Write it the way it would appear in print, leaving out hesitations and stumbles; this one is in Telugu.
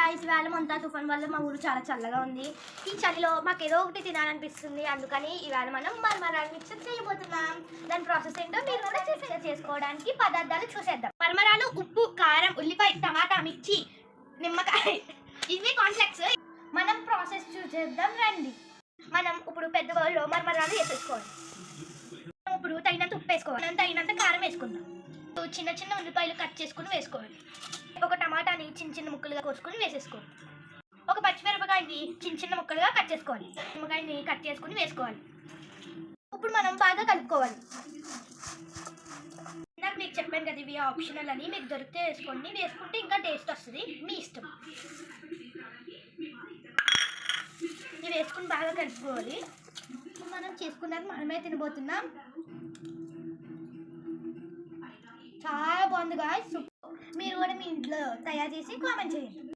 గాయ్స్, ఇవాళ మొంతా తుఫాన్ వల్ల మా ఊరు చాలా చల్లగా ఉంది. ఈ చలిలో మాకు ఏదో ఒకటి తినాలనిపిస్తుంది. అందుకని ఇవాళ మనం మరమరాలు మిక్సర్ చేయబోతున్నాం. దాని ప్రాసెస్ ఏంటో మీరు కూడా చేసుకోవడానికి పదార్థాలు చూసేద్దాం. మరమరాలు, ఉప్పు, కారం, ఉల్లిపాయ, టమాటా, మిర్చి, నిమ్మకాయ, ఇవి కాంప్లెక్స్. మనం ప్రాసెస్ చూసేద్దాం రండి. మనం ఇప్పుడు పెద్ద బౌల్లో మరమరాలు వేసేసుకోవాలి. ఇప్పుడు తగినంత ఉప్పు వేసుకోవాలి, తగినంత కారం వేసుకుందాం. చిన్న చిన్న ఉల్లిపాయలు కట్ చేసుకుని వేసుకోవాలి. ఒక టమాటాని చిన్న చిన్న ముక్కలుగా కోసుకుని వేసేసుకోవాలి. ఒక పచ్చిమిరపకాయని చిన్న చిన్న ముక్కలుగా కట్ చేసుకోవాలి. నిమ్మకాయని కట్ చేసుకుని వేసుకోవాలి. ఇప్పుడు మనం బాగా కలుపుకోవాలి. నాకు మీకు చెప్పాను కదా, ఇవి ఆప్షనల్ అని. మీకు దొరికితే వేసుకోండి, వేసుకుంటే ఇంకా టేస్ట్ వస్తుంది, మీ ఇష్టం. ఇవి వేసుకుని బాగా కలుపుకోవాలి. మనం చేసుకున్నది మనమే తినబోతున్నాం. చాలా బాగుంది గాయ్స్. మీరు కూడా మీ ఇంట్లో తయారు చేసి కామెంట్ చేయండి.